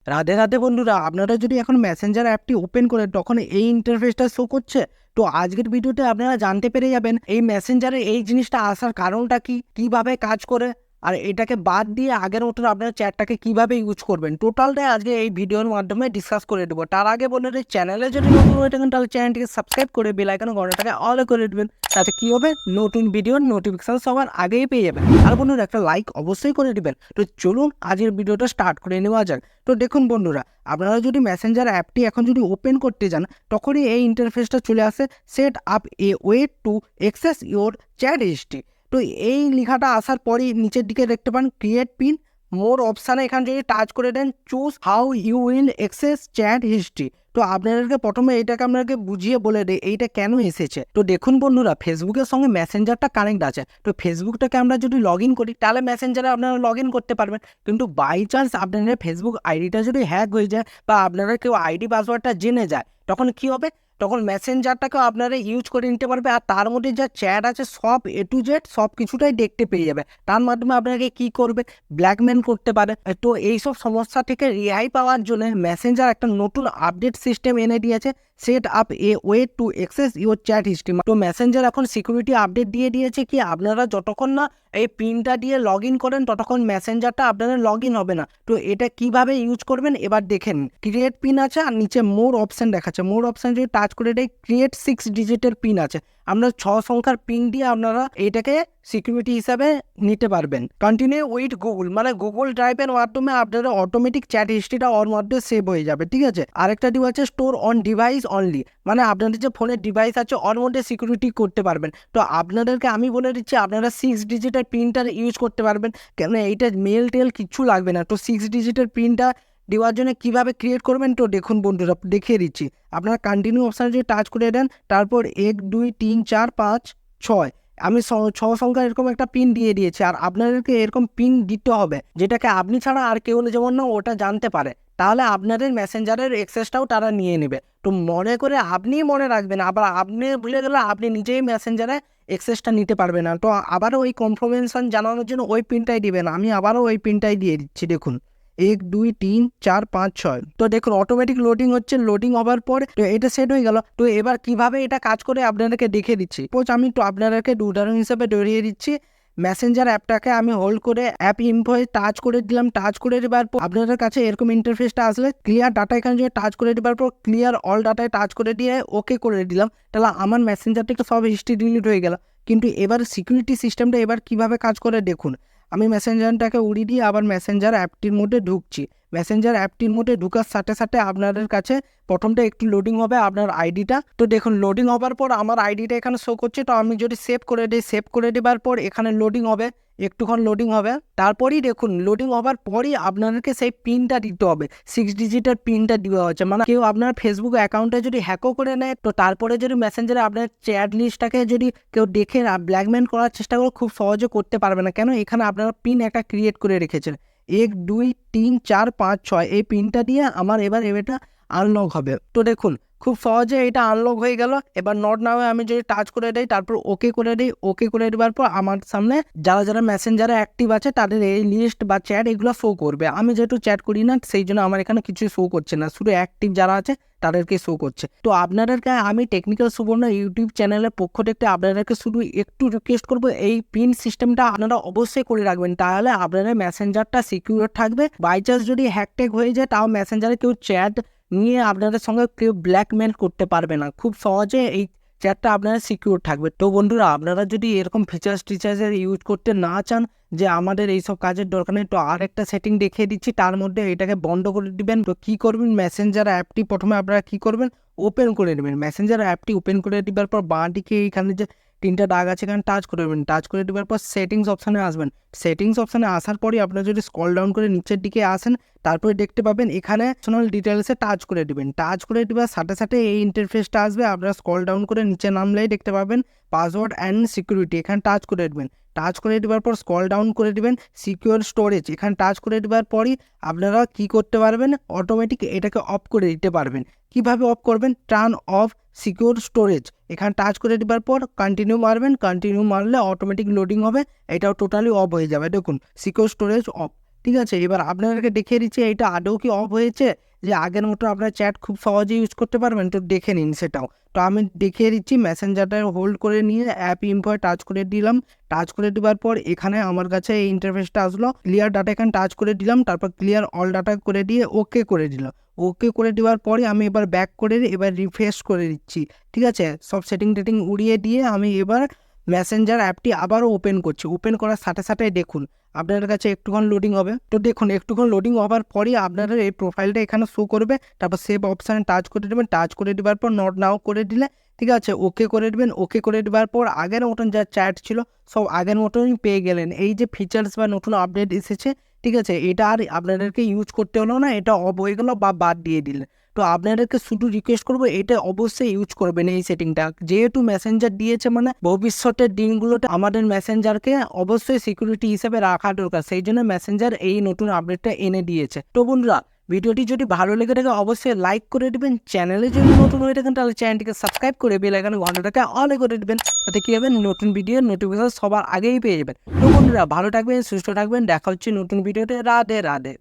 রাধে রাধে বন্ধুরা, আপনারা যদি এখন মেসেঞ্জার অ্যাপটি ওপেন করেন তখন এই ইন্টারফেসটা শো করছে। তো আজকের ভিডিওতে আপনারা জানতে পেরে যাবেন এই মেসেঞ্জারে এই জিনিসটা আসার কারণটা কি, কিভাবে কাজ করে, আর এটাকে বাদ দিয়ে আগের মতন আপনারা চ্যাটটাকে কিভাবে ইউজ করবেন, টোটালটাই আজকে এই ভিডিওর মাধ্যমে ডিসকাস করে দেবো। তার আগে বলে এই চ্যানেলে যদি নতুন হয়ে থাকেন তাহলে চ্যানেলটিকে সাবস্ক্রাইব করে বেল আইকন ঘন্টাটাকে অল করে দেবেন, তাতে কি হবে নতুন ভিডিওর নোটিফিকেশন সবার আগেই পেয়ে যাবেন। আর বন্ধুরা একটা লাইক অবশ্যই করে দিবেন। তো চলুন আজকের ভিডিওটা স্টার্ট করে নেওয়া যাক। তো দেখুন বন্ধুরা, আপনারা যদি মেসেঞ্জার অ্যাপটি এখন যদি ওপেন করতে যান তখনই এই ইন্টারফেসটা চলে আসে, set up a way to access your chat history. তো এই লেখাটা আসার পরই নিচের দিকে দেখতে পান ক্রিয়েট পিন, মোর অপশানে এখানে যদি টাচ করে দেন choose how you will access chat history. তো আপনাদেরকে প্রথমে এইটাকে আপনাকে বুঝিয়ে বলে দেয় এইটা কেন এসেছে। তো দেখুন বন্ধুরা, ফেসবুকের সঙ্গে মেসেঞ্জারটা কানেক্ট আছে। তো ফেসবুকটাকে আমরা যদি লগ ইন করি তাহলে মেসেঞ্জারে আপনারা লগ ইন করতে পারবেন। কিন্তু বাই চান্স আপনাদের ফেসবুক আইডিটা যদি হ্যাক হয়ে যায় বা আপনারা কেউ আইডি পাসওয়ার্ডটা জেনে যায়, তখন কি হবে, তখন মেসেঞ্জারটাকেও আপনারা ইউজ করে নিতে পারবে। আর তার মধ্যে যা চ্যাট আছে সব এ টু জেড সব কিছুটাই দেখতে পেয়ে যাবে। তার মাধ্যমে আপনাকে কি করবে, ব্ল্যাকমেল করতে পারে। তো এইসব সমস্যা থেকে রেহাই পাওয়ার জন্য মেসেঞ্জার একটা নতুন আপডেট সিস্টেম এনে দিয়েছে, set up a way to access your chat history. তো মেসেঞ্জার এখন সিকিউরিটি আপডেট দিয়ে দিয়েছে কি আপনারা যতক্ষণ না এই পিনটা দিয়ে লগ ইন করেন ততক্ষণ মেসেঞ্জারটা আপনাদের লগ ইন হবে না। তো এটা কিভাবে ইউজ করবেন এবার দেখেন। ক্রিয়েট পিন আছে আর নিচে মোর অপশান দেখাচ্ছে, মোর অপশান যদি টাচ করে দেয় ক্রিয়েট 6 ডিজিটের পিন আছে। আপনার 6 সংখ্যার পিন দিয়ে আপনারা এটাকে সিকিউরিটি হিসাবে নিতে পারবেন। কন্টিনিউ উইথ গুগল, মানে গুগল ড্রাইভের মাধ্যমে আপনাদের অটোমেটিক চ্যাট হিস্ট্রিটা ওর মধ্যে সেভ হয়ে যাবে, ঠিক আছে। আরেকটা ডিভ আছে স্টোর অন ডিভাইস অনলি, মানে আপনাদের যে ফোনের ডিভাইস আছে ওর মধ্যে সিকিউরিটি করতে পারবেন। তো আপনাদেরকে আমি বলে দিচ্ছি আপনারা 6 ডিজিটের পিনটা ইউজ করতে পারবেন, কেন এইটা মেল টেল কিচ্ছু লাগবে না। তো 6 ডিজিটের পিনটা দেওয়ার জন্য কীভাবে ক্রিয়েট করবেন তো দেখুন বন্ধুরা, দেখিয়ে দিচ্ছি। আপনারা কন্টিনিউ অপশানে যদি টাচ করে দেন তারপর 1 2 3 4 5 6 আমি 6 সংখ্যার এরকম একটা পিন দিয়ে দিয়েছি। আর আপনাদেরকে এরকম পিন দিতে হবে যেটাকে আপনি ছাড়া আর কেউ যেমন না ওটা জানতে পারে, তাহলে আপনাদের মেসেঞ্জারের অ্যাক্সেসটাও তারা নিয়ে নেবে। তো মনে করে আপনিই মনে রাখবেন, আবার আপনি ভুলে গেলে আপনি নিজেই মেসেঞ্জারে অ্যাক্সেসটা নিতে পারবেন না। তো আবারও ওই কনফার্মেশন জানানোর জন্য ওই পিনটাই দিবেন। আমি আবারও ওই পিনটাই দিয়ে দিচ্ছি, দেখুন 1 2 3 4 5 6। তো দেখুন অটোমেটিক লোডিং হচ্ছে, লোডিং হওয়ার পর তো এটা সেট হয়ে গেল। তো এবার কিভাবে এটা কাজ করে আপনাদেরকে দেখিয়ে দিচ্ছি। আমি তো আপনাদেরকে উদাহরণ হিসেবে ধরিয়ে দিচ্ছি। মেসেঞ্জার অ্যাপটাকে আমি হোল্ড করে অ্যাপ ইনফোয়ে টাচ করে দিলাম। টাচ করে দেওয়ার পর আপনাদের কাছে এরকম ইন্টারফেসটা আসলে ক্লিয়ার ডাটা, এখানে যদি টাচ করে দেওয়ার পর ক্লিয়ার অল ডাটায় টাচ করে দিয়ে ওকে করে দিলাম, তাহলে আমার মেসেঞ্জার থেকে সব হিস্ট্রি ডিলিট হয়ে গেল। কিন্তু এবার সিকিউরিটি সিস্টেমটা এবার কিভাবে কাজ করে দেখুন। আমি মেসেঞ্জারটাকে উড়িয়ে দিয়ে আবার মেসেঞ্জার অ্যাপটির মধ্যে ঢুকছি। মেসেঞ্জার অ্যাপটির মধ্যে ঢুকার সাথে সাথে আপনাদের কাছে প্রথমটা একটু লোডিং হবে আপনার আইডিটা। তো দেখুন লোডিং হওয়ার পর আমার আইডিটা এখানে শো করছে। তো আমি যদি সেভ করে দিই, সেভ করে দেওয়ার পর এখানে লোডিং হবে, একটুক্ষণ লোডিং হবে। তারপরেই দেখুন লোডিং হওয়ার পরই আপনাদেরকে সেই পিনটা দিতে হবে, 6 ডিজিটের পিনটা দেওয়া হচ্ছে। মানে কেউ আপনার ফেসবুক অ্যাকাউন্টে যদি হ্যাকও করে নেয় তো তারপরে যদি মেসেঞ্জারে আপনার চ্যাট লিস্টটাকে যদি কেউ দেখে ব্ল্যাকমেল করার চেষ্টা করে খুব সহজে করতে পারবে না, কেন এখানে আপনারা পিন একটা ক্রিয়েট করে রেখেছেন 1 2 3 4 5 6। এই পিনটা দিয়ে আমার এবার এটা আনলক হবে। তো দেখুন খুব সহজে এটা আনলক হয়ে গেল। এবার নট নাও আমি যদি টাচ করে দিই তারপর ওকে করে দিই, ওকে করে দেওয়ার পর আমার সামনে যারা যারা মেসেঞ্জারে অ্যাক্টিভ আছে তাদের এই লিস্ট বা চ্যাট এগুলো শো করবে। আমি যেহেতু চ্যাট করি না সেই জন্য আমার এখানে কিছু শো করছে না, শুধু অ্যাক্টিভ যারা আছে তাদেরকে শো করছে। তো আপনাদেরকে আমি টেকনিক্যাল সুবর্ণ ইউটিউব চ্যানেলের পক্ষ থেকে আপনাদেরকে শুধু একটু রিকোয়েস্ট করবো, এই পিন সিস্টেমটা আপনারা অবশ্যই করে রাখবেন, তাহলে আপনাদের মেসেঞ্জারটা সিকিউর থাকবে। বাই চান্স যদি হ্যাকট্যাক হয়ে যায় তাও মেসেঞ্জারে কেউ চ্যাট নিয়ে আপনাদের সঙ্গে কেউ ব্ল্যাকমেল করতে পারবে না, খুব সহজে এই চ্যাটটা আপনারা সিকিউর থাকবে। তো বন্ধুরা আপনারা যদি এরকম ফিচার্সের ইউজ করতে না চান যে আমাদের এইসব কাজের দরকার নেই, তো আরেকটা সেটিং দেখিয়ে দিচ্ছি, তার মধ্যে এটাকে বন্ধ করে দিবেন। তো কী করবেন, মেসেঞ্জার অ্যাপটি প্রথমে আপনারা কী করবেন, ওপেন করে নেবেন। মেসেঞ্জার অ্যাপটি ওপেন করে দেওয়ার পর বাঁ দিকে এইখানে যে 3টা দাগ আছে এখানে টাচ করে দেবেন। টাচ করে দেওয়ার পর সেটিংস অপশানে আসবেন। সেটিংস অপশানে আসার পরই আপনারা যদি স্ক্রল ডাউন করে নিচের দিকে আসেন তারপরে দেখতে পাবেন এখানে পার্সোনাল ডিটেলসে টাচ করে দিবেন। টাচ করে দেওয়ার সাথে সাথে এই ইন্টারফেসটা আসবে। আপনারা স্ক্রল ডাউন করে নিচে নামলেই দেখতে পাবেন পাসওয়ার্ড অ্যান্ড সিকিউরিটি, এখানে টাচ করে দেবেন। টাচ করে দেওয়ার পর স্ক্রল ডাউন করে দিবেন সিকিউর স্টোরেজ, এখানে টাচ করে দেওয়ার পরই আপনারা কি করতে পারবেন, অটোমেটিক এটাকে অফ করে দিতে পারবেন। কিভাবে অফ করবেন, টার্ন অফ সিকিউর স্টোরেজ, এখানে টাচ করে দেওয়ার পর কন্টিনিউ মারবেন। কন্টিনিউ মারলে অটোমেটিক লোডিং হবে, এটাও টোটালি অফ হয়ে যাবে। দেখুন সিকিউর স্টোরেজ অফ। ঠিক আছে, এবার আপনাদেরকে দেখিয়ে দিচ্ছি এটা আদৌ কি অফ হয়েছে, যে আগের মতো আপনারা চ্যাট খুব সহজে ইউজ করতে পারবেন। তো দেখে নিন সেটাও। তো আমি দেখিয়ে দিচ্ছি, মেসেঞ্জারটা হোল্ড করে নিয়ে অ্যাপ ইনফোয় টাচ করে দিলাম। টাচ করে দেওয়ার পর এখানে আমার কাছে এই ইন্টারফেসটা আসলো। ক্লিয়ার ডাটা এখানে টাচ করে দিলাম, তারপর ক্লিয়ার অল ডাটা করে দিয়ে ওকে করে দিলাম। ওকে করে দেওয়ার পরে আমি এবার ব্যাক করে এবার রিফ্রেশ করে দিচ্ছি। ঠিক আছে, সব সেটিং টেটিং উড়িয়ে দিয়ে আমি এবার মেসেঞ্জার অ্যাপটি আবারও ওপেন করছি। ওপেন করার সাথে সাথে দেখুন আপনাদের কাছে একটুক্ষণ লোডিং হবে। তো দেখুন একটুক্ষণ লোডিং হওয়ার পরই আপনাদের এই প্রোফাইলটা এখানে শো করবে। তারপর সেভ অপশানে টাচ করে দেবেন। টাচ করে দেওয়ার পর নট নাও করে দিলে, ঠিক আছে, ওকে করে দেবেন। ওকে করে দেওয়ার পর আগের মতন যা চ্যাট ছিল সব আগের মতনই পেয়ে গেলেন। এই যে ফিচার্স বা নতুন আপডেট এসেছে, ঠিক আছে, এটা আর আপনাদেরকে ইউজ করতে হলো না, এটা অফ হয়ে গেলো বা বাদ দিয়ে দিলেন। তো আপনাদেরকে শুধু রিকোয়েস্ট করবো এটা অবশ্যই ইউজ করবেন এই সেটিংটা, যেহেতু মেসেঞ্জার দিয়েছে মানে ভবিষ্যতের দিনগুলোতে আমাদের মেসেঞ্জারকে অবশ্যই সিকিউরিটি হিসেবে রাখা দরকার, সেই জন্য মেসেঞ্জার এই নতুন আপডেটটা এনে দিয়েছে। তো বন্ধুরা, ভিডিওটি যদি ভালো লেগে থাকে অবশ্যই লাইক করে দেবেন। চ্যানেলে যদি নতুন হয়ে থাকেন তাহলে চ্যানেলটিকে সাবস্ক্রাইব করে বেল আইকনে ঘন্টাটাকে অলে করে দেবেন, তাতে কি হবে নতুন ভিডিওর নোটিফিকেশন সবার আগেই পেয়ে যাবেন। তো বন্ধুরা, ভালো থাকবেন, সুস্থ থাকবেন, দেখা হচ্ছে নতুন ভিডিওতে। রাধে রাধে।